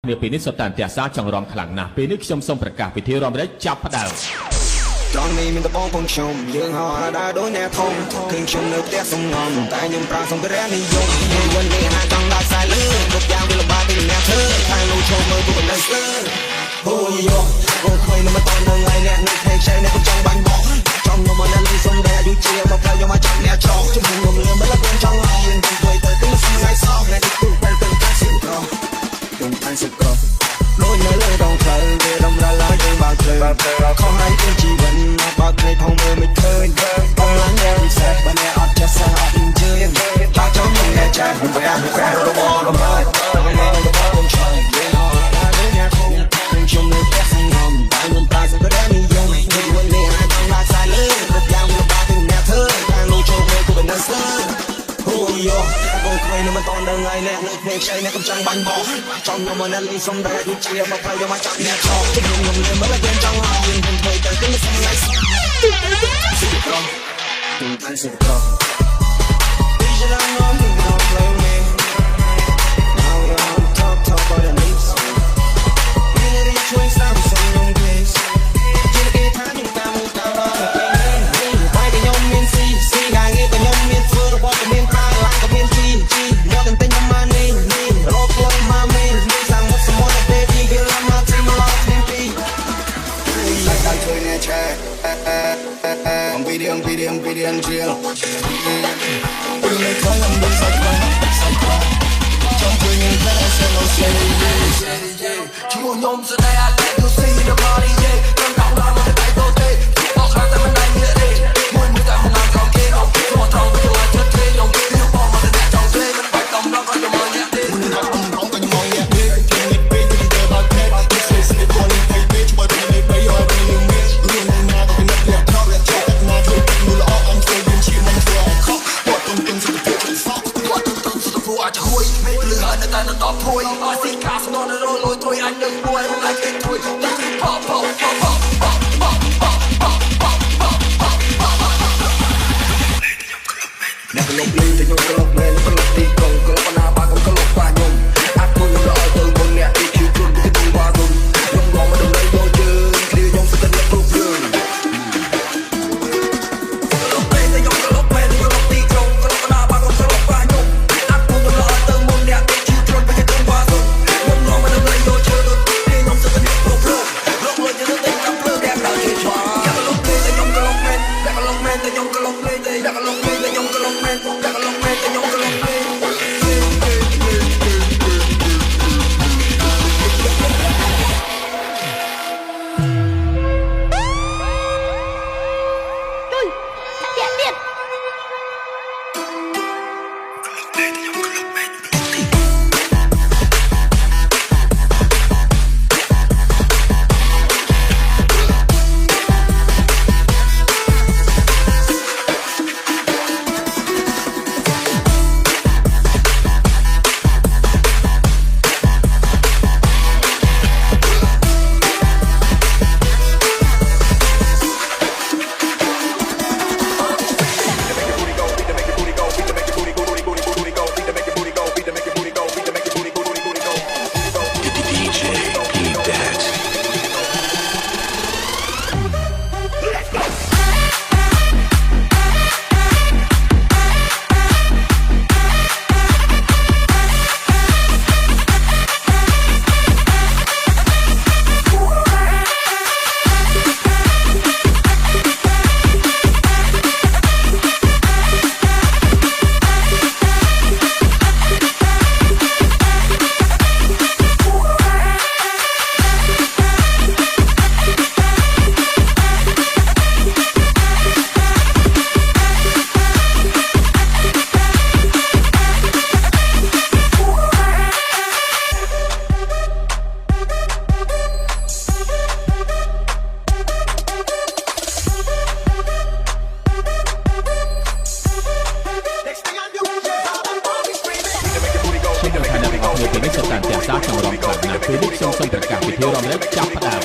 នាពេលនេះសុទ្ធតែអន្ទះសារចង់រំខ្លាំងណាស់ពេលនេះខ្ញុំសូមប្រកាសពិធីរំលែកចាប់ផ្ដើមចង់នេះមានតបងផងខ្ញុំយើងហៅដើរដូចអ្នកធំឃើញខ្ញុំនៅផ្ទះសំងំតែខ្ញុំប្រាសម្ភារៈនិយមយើងវិញនេះអាចចង់ដាក់ខ្សែលើគ្រប់យ៉ាងវាលំបាកពីអ្នកធ្វើខាងនោះចូលមើលពួកនៅស្ទើហូយយកអូខុយមិនតន់នឹងហើយអ្នកនេះផ្សេងអ្នកខ្ញុំចង់បាញ់បោះចង់មកនៅនេះសុំតែអាយុជាមកផ្លូវយកមកចាប់អ្នកចោលជំនុំងំលឿនមិនឡើងចង់ហើយយើងទៅទៅទីស្ងាយសោះអ្នកទីទៅទៅកាសិក្រខ្ញុំតែសិក្រដូចនៅលើដងផ្លូវវារំលាយឡើងយើងបើកភ្លើងខំហើយទៅជីវិតបើកភ្នែកផងមើលមិនឃើញបងឡើងយ៉ាងពិសេសបើអ្នកអត់ចេះសោះអត់អញ្ជើញថាចង់មកអ្នកចាស់ខ្ញុំបែរបែររបស់របស់បងឆ្លងយើងអត់ដល់អ្នកធំខ្ញុំនៅផ្ទះសងំតែខ្ញុំប្រាសម្ភារៈនិយមដូចវិញនេះអាចចង់ដាក់ខ្សែលើគ្រប់យ៉ាងវាបាក់ពីអ្នកធ្វើខាងនោះចូលមើលគូបណ្ដឹងស្ទើហូយយកបងគ្មានមិនតន់ដឹងហើយអ្នកនៅផ្ទះខ្ចីអ្នកកំចង់បាញ់បោះចង់មកអ្នកលីសុំតែអាយុជាមកផ្លូវយកមកចាប់អ្នកចោលខ្ញុំលឿនមិនឡើងចង់ហើយយើងទៅទៅទីស្ងាយសោះសិក្រខ្ញុំតែសិក្រVision I'm on, you don't play me. Now you're on top of the leaves. Really the twins, I'm so young, please. Chỉ cái tháng chúng ta muốn tao đó là cái này. Phải cái nhóm miền si, hàng nghe cái nhóm miền phơ, rồi qua cái miền ta lại cái miền chi. Nhớ từng tên nhóm man đi, rock long ma mi, sang một số món đẹp đi, cái làm mà chỉ mà lo thêm đi. Lại lại chơi nè cha. Ông video chill. Đừng lấy khói làm đừng sạch quá. Trong cười nhìn ra sẽ lâu say. Chỉ một nhóm giờ này I let you see the party yeah. Đừng đau lòng mà tay tôi tê. Bọc hàng tại bên đây nghĩa đi. Mùi mùi tại một ngàn tròn kia không. Tôi mà tròn với tôi là chết thế. Đồng kia thiếu bò mà tôi đẹp tròn thế. Mình phải tổng đó coi cho mời nhạc đi. Mình phải tổng đó coi cho mời nhạc đi. Chuyện nghịch bê cho đi chơi bà thế. This is the calling thay bê. Chúng tôi đừng lấy bấy rồi bên lưu miết. Luôn lên nga có cái nắp đẹp khóc. Cho cách nga thôi. Mùi là anh chơi viên chìm anh sẽ khóc. Bọn tung tung sẽ được chuyện sóc. Bọn tung tung sẽ được phụ ai cho hôi. Mê lửa hận ở tay nó tỏ thôi. I see cast nó nó lôi thôi. Anh đừng buồn không lại kết thôi. Pop pop pop pop pop pop pop pop pop pop pop pop. Nè cái lốc ly thì nhung cái lốc lên. Cái lốc tí công cái lốc na ba công cái lốc qua nhung. Ác tôi nhung lợi từ một nè đi chiều chuồn cái tung qua rung. Nhung gò mà đừng lấy vô chơi. Khi nhung sẽ tân nhất rút rừng. Felix yang sempat berkah video ramai cap padam.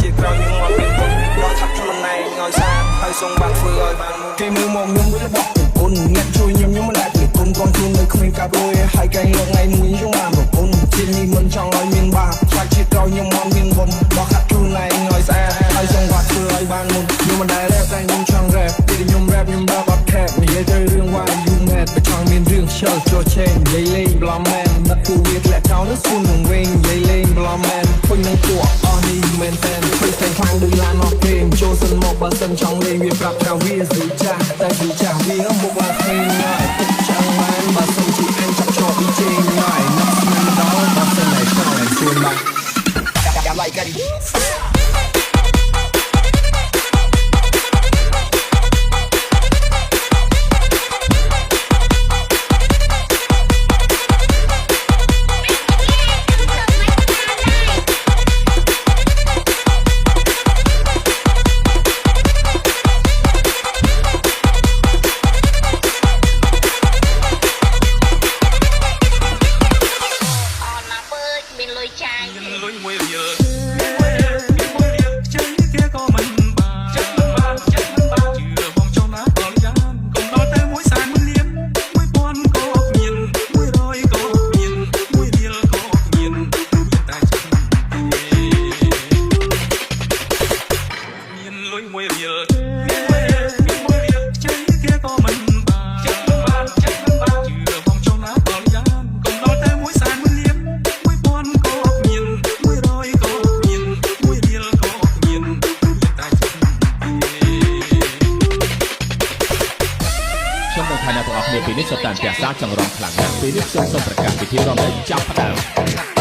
ជាក្រោយខ្ញុំមកមានគុណដល់ថាខ្លួនឯងឲ្យសាហើយសូមបានធ្វើឲ្យបានគេមើលមកខ្ញុំវារបស់គុណអ្នកជួយខ្ញុំមិនដែលពីគុណកូនខ្លួននៅគ្មានកាប់លុយហើយកែងលោកថ្ងៃមួយខ្ញុំបានប្រពន្ធជានេះមិនចង់ឲ្យមានបាបខ្លាចជាក្រោយខ្ញុំមកមានបុណ្យដល់ខាត់ខ្លួនឯងឲ្យស្អាតហើយសូមបានធ្វើឲ្យបានមុនខ្ញុំមិនដែលរ៉េបតែខ្ញុំចង់រ៉េបពេលខ្ញុំរ៉េបខ្ញុំដល់បាត់ខេបនិយាយទៅរឿងវាយយូមែតតែចង់មានរឿងខ្ជិលចូលឆេងនិយាយលេងប្លំមែនដឹកគូវាធ្លាក់ចោលទៅស្គូននឹងវិញនិយាយលេងប្លំមែនពេញនឹងពួកអស់នេះមែនតែពេញតែខ្លាំងដូចឡានអស់គេចូលសិនមកបើសិនចង់លេងវាប្រាប់ថាវាស៊ូចាស់តែស៊ូចាស់វាមកឡើងឃើញហើយទឹកចាំបានបើសិនជាអញចាប់ជាប់ពីជេងហើយនឹកស្មានដល់បើសិនតែចង់ឲ្យសួនបានយ៉ាឡៃកាឌីខ្ញុំនឹងថាអ្នកទាំងអស់គ្នាពេលនេះសុទ្ធតែផ្ទះសារចង់រំខ្លាំងណាស់ពេលនេះខ្ញុំសូមប្រកាសពិធីរំលែកចាប់ផ្ដើម